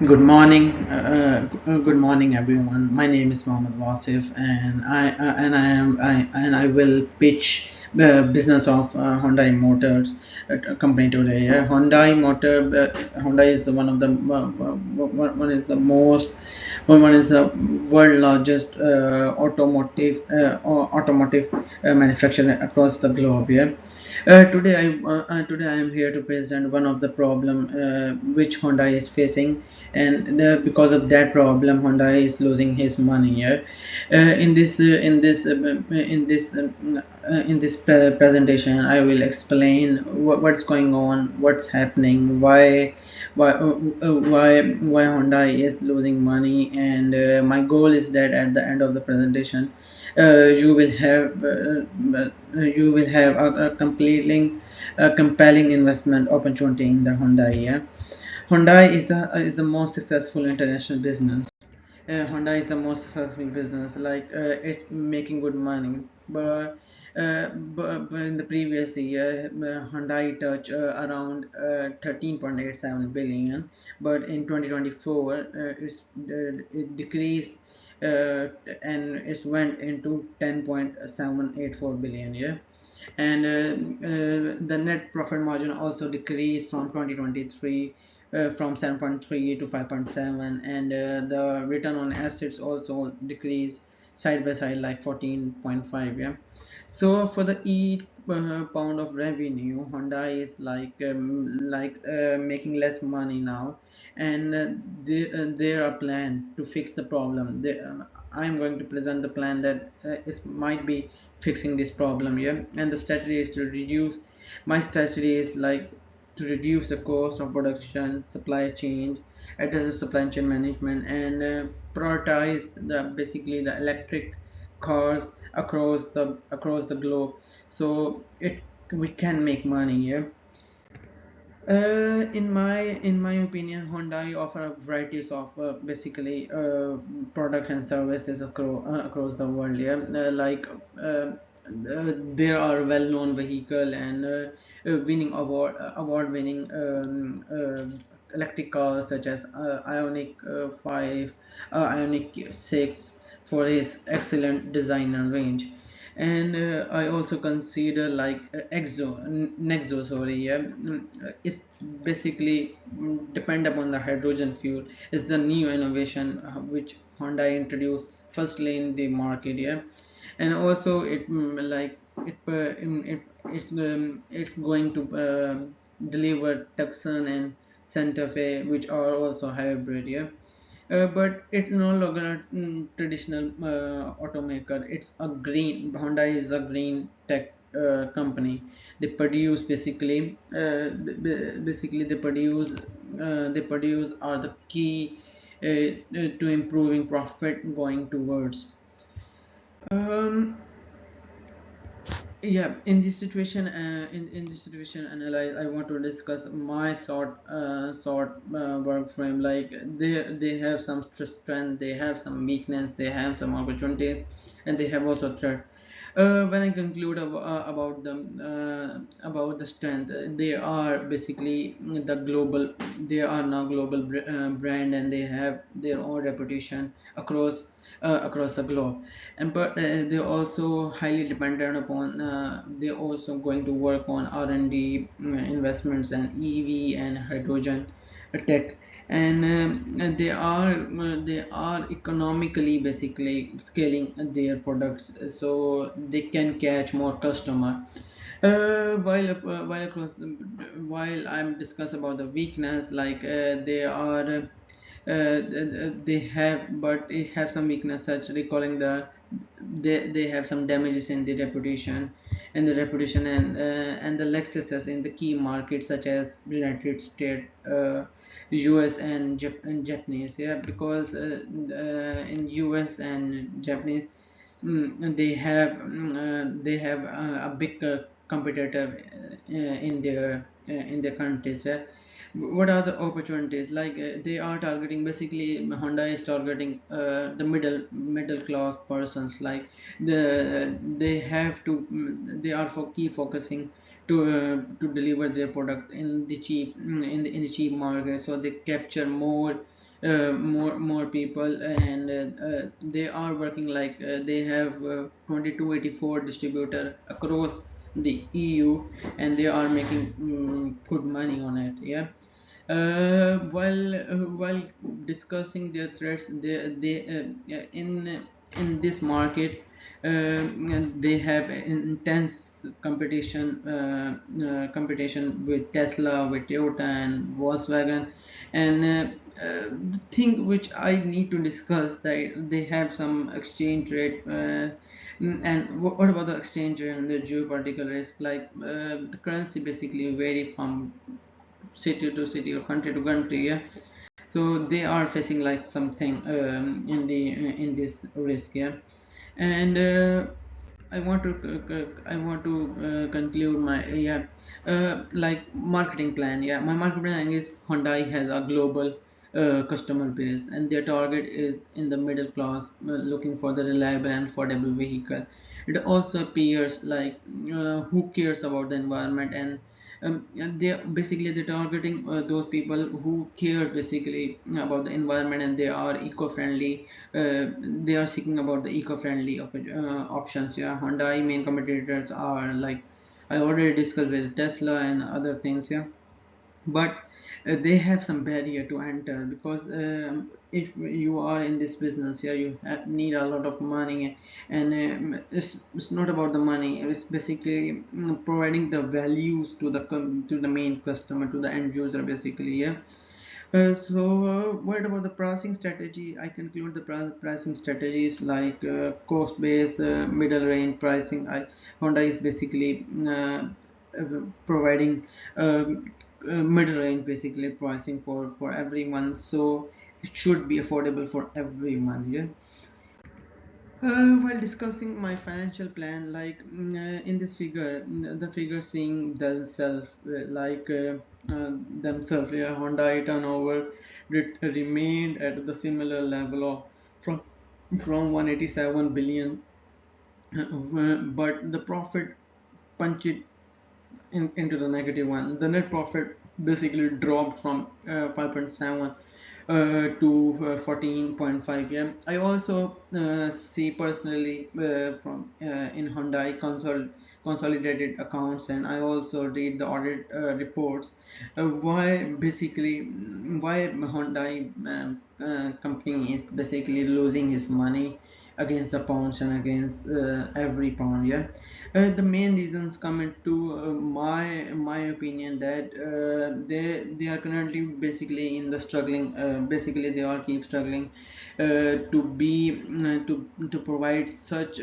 Good morning, good morning, everyone. My name is Mohammed Wasif, and I will pitch the business of Hyundai Motors company today. Hyundai is the one of the one is the most one is the world largest automotive manufacturer across the globe. Yeah. Today I am here to present one of the problem which Hyundai is facing, and because of that problem, Hyundai is losing his money. Yeah. In this presentation, I will explain what's going on, what's happening, why Hyundai is losing money, and my goal is that at the end of the presentation, you will have a compelling investment opportunity in the Hyundai. Yeah. Hyundai is the most successful international business. Honda is the most successful business. It's making good money, but in the previous year, Hyundai touched around 13.87 billion, but in 2024, it decreased and it went into 10.784 billion. Yeah. And the net profit margin also decreased from 2023 from 7.3 to 5.7, and the return on assets also decreased side by side like 14.5. Yeah. So for the each pound of revenue, Honda is making less money now, and there are plan to fix the problem. I'm going to present the plan that is might be fixing this problem. Yeah. And the strategy is to reduce. My strategy is like to reduce the cost of production, supply chain, address the supply chain management, and prioritize the basically the electric cars across the globe, so it we can make money. Yeah. In my opinion, Hyundai offer a varieties of basically products and services across the world. Yeah. There are well-known vehicle and winning award winning electric cars such as Ionic 5, Ionic 6 for his excellent design and range. And I also consider like Nexo, sorry. Yeah. It's basically depend upon the hydrogen fuel. It's the new innovation which Honda introduced firstly in the market. Yeah. And also it's going to deliver Tucson and Santa Fe, which are also hybrid. Yeah. But it's no longer a traditional automaker. It's a green. Honda is a green tech company. They produce basically they produce are the key to improving profit going towards. Um, yeah. In this situation analyze, I want to discuss my sort work frame. Like they have some strength, they have some weakness, they have some opportunities, and they have also threat. When I conclude about the strength, they are basically the global. They are now global brand, and they have their own reputation across the globe. And but they're also highly dependent upon. They're also going to work on R&D investments and EV and hydrogen tech. And they are economically basically scaling their products so they can catch more customer. While I'm discuss about the weakness, like they have, but it has some weakness such recalling they have some damages in the reputation, and the Lexuses in the key markets such as United States, US and Japanese. Yeah. Because in US and Japanese, they have a big competitor in their countries. Yeah. What are the opportunities? Like they are targeting basically Honda is targeting the middle class persons. Like they have to they are for key focusing to deliver their product in the cheap in the cheap market, so they capture more more people, and they are working like they have 2284 distributor across the EU, and they are making good money on it. Yeah. While discussing their threats, in this market, they have intense competition with Tesla, with Toyota, and Volkswagen. And the thing which I need to discuss, that they have some exchange rate. And what about the exchange rate and the geopolitical risk? Like the currency basically vary from city to city or country to country. Yeah, so they are facing like something in this risk. Yeah. And I want to conclude my like marketing plan. Yeah, my marketing plan is Hyundai has a global customer base, and their target is in the middle class, looking for the reliable and affordable vehicle. It also appears like who cares about the environment, and they're targeting those people who care basically about the environment, and they are eco-friendly. They are seeking about the eco-friendly options. Yeah, Hyundai main competitors are like I already discussed with Tesla and other things. Yeah, but they have some barrier to enter, because if you are in this business, yeah, you need a lot of money. And it's not about the money, it's basically providing the values to to the main customer, to the end user basically. Yeah. What about the pricing strategy? I conclude the pricing strategies like cost base, middle range pricing. Honda is basically providing middle range basically pricing for everyone, so it should be affordable for everyone. Yeah. While discussing my financial plan, like in this figure, the figure seeing themselves themselves, yeah, Hyundai turnover remained at the similar level of from 187 billion, but the profit punched into the negative one. The net profit basically dropped from 5.7 to 14.5. Yeah, I also see personally from in Hyundai consolidated accounts, and I also read the audit reports. Why Hyundai company is basically losing his money against the pounds and against every pound. Yeah. The main reasons come into my opinion, that they are currently basically in the struggling. Basically, they all keep struggling to provide such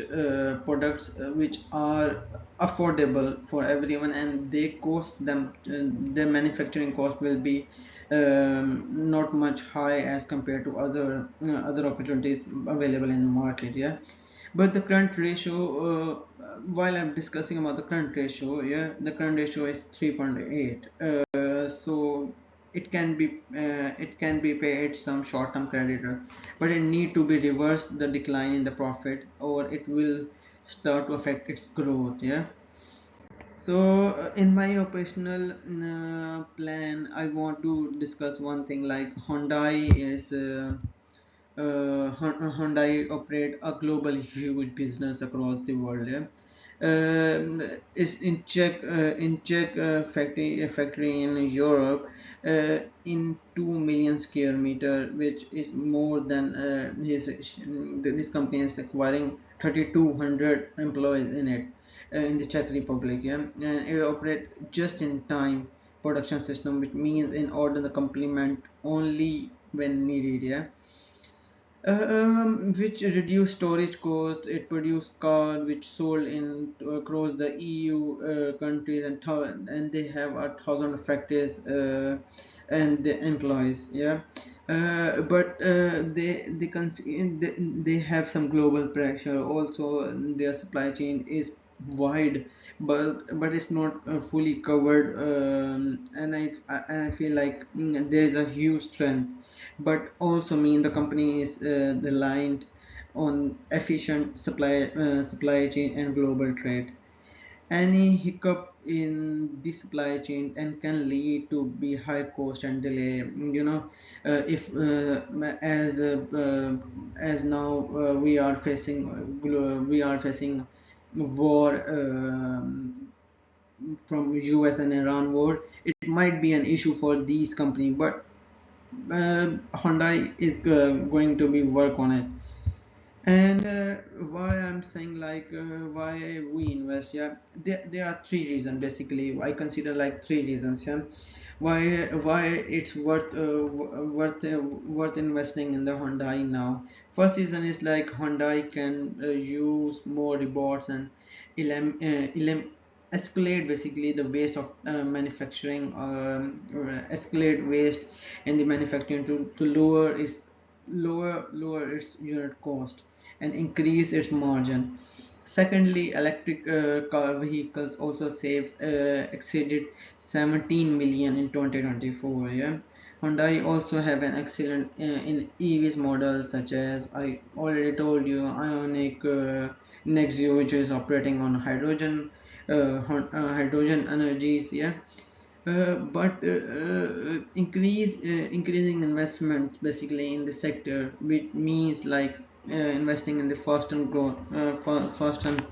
products which are affordable for everyone, and they cost them. Their manufacturing cost will be not much high as compared to other opportunities available in the market. Yeah. But the current ratio, while I'm discussing about the current ratio, yeah, the current ratio is 3.8. So it can be paid some short-term creditor, but it need to be reversed the decline in the profit, or it will start to affect its growth. Yeah. So in my operational plan, I want to discuss one thing, like Hyundai is. Hyundai operate a global huge business across the world. Yeah. Is in Czech factory in Europe, in 2 million square meter, which is more than this company is acquiring 3,200 employees in it, in the Czech Republic. Yeah, and it operate just in time production system, which means in order the complement only when needed. Yeah. Which reduced storage costs. It produced cars which sold in across the EU countries, and they have a thousand of factories and the employees. Yeah. But they have some global pressure also. Their supply chain is wide, but it's not fully covered. And I feel like there is a huge strength, but also mean the company is reliant on efficient supply chain and global trade. Any hiccup in the supply chain and can lead to be high cost and delay. If as now we are facing war, from US and Iran war. It might be an issue for these companies, but Hyundai is going to be work on it. And why I'm saying, like, why we invest, yeah, there are three reasons basically. I consider like three reasons, yeah, why it's worth investing in the Hyundai now. First reason is like Hyundai can use more rewards and escalate basically the waste of manufacturing, escalate waste in the manufacturing to lower its unit cost and increase its margin. Secondly, electric car vehicles also exceeded 17 million in 2024. Yeah, Hyundai also have an excellent in EVs models such as I already told you, Ionic, Nexio, which is operating on hydrogen energies. Yeah, but increasing investment basically in the sector, which means like investing in the fast and growth, fast and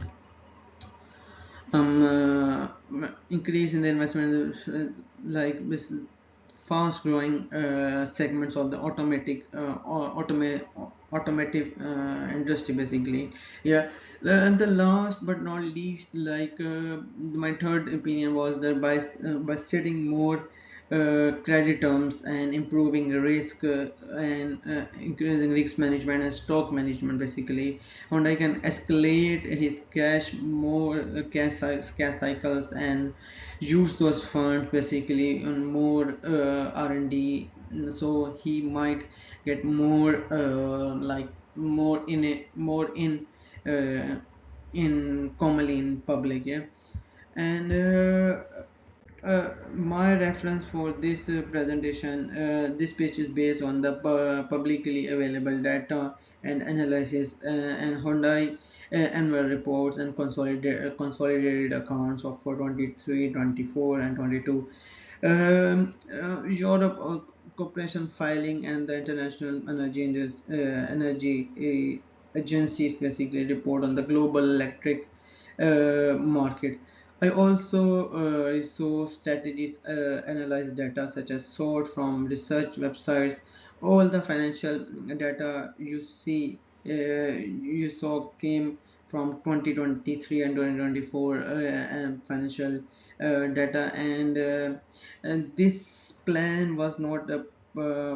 increase in the investment, like this fast growing segments of the automotive industry basically. Yeah. And the last but not least, like, my third opinion was that by setting more credit terms and improving risk, and increasing risk management and stock management basically, Honda can escalate his cash cycles and use those funds basically on more R&D. So he might get more, like, uh, in commonly in public. Yeah. And my reference for this presentation, this page is based on the publicly available data and analysis, and Hyundai annual reports and consolidated accounts of for 23, 24, and 22. Europe Corporation filing and the International Energy Agencies basically report on the global electric market. I also resource strategies, analyze data such as sort from research websites. All the financial data you saw came from 2023 and 2024 financial data, and this plan was not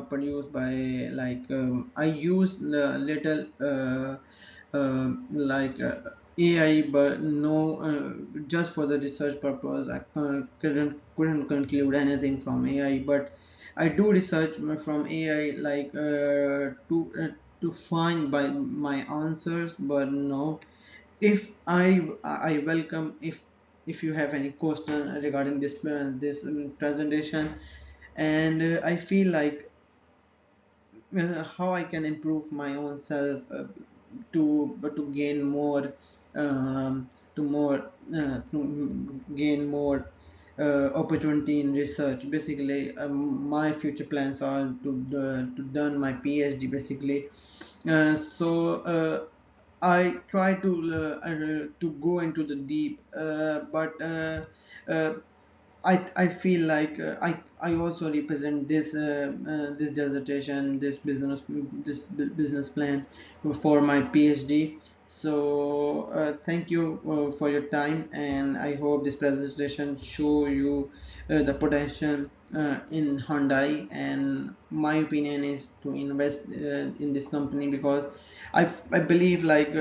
produced by, like, I use little like AI, but no, just for the research purpose. I couldn't conclude anything from AI, but I do research from AI, like, to find by my answers. But no, if I welcome if you have any question regarding this presentation, and I feel like how I can improve my own self, to gain more, to gain more opportunity in research. Basically, my future plans are to done my PhD basically. So I try to go into the deep, but uh, I feel like I also represent this dissertation, business plan for my PhD. So thank you for your time, and I hope this presentation show you the potential in Hyundai. And my opinion is to invest in this company, because I believe, like,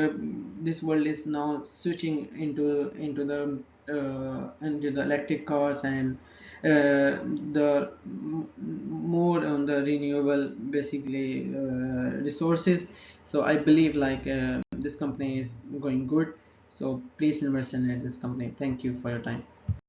this world is now switching into the electric cars, and the more on the renewable basically resources. So I believe, like, this company is going good. So please invest in this company. Thank you for your time.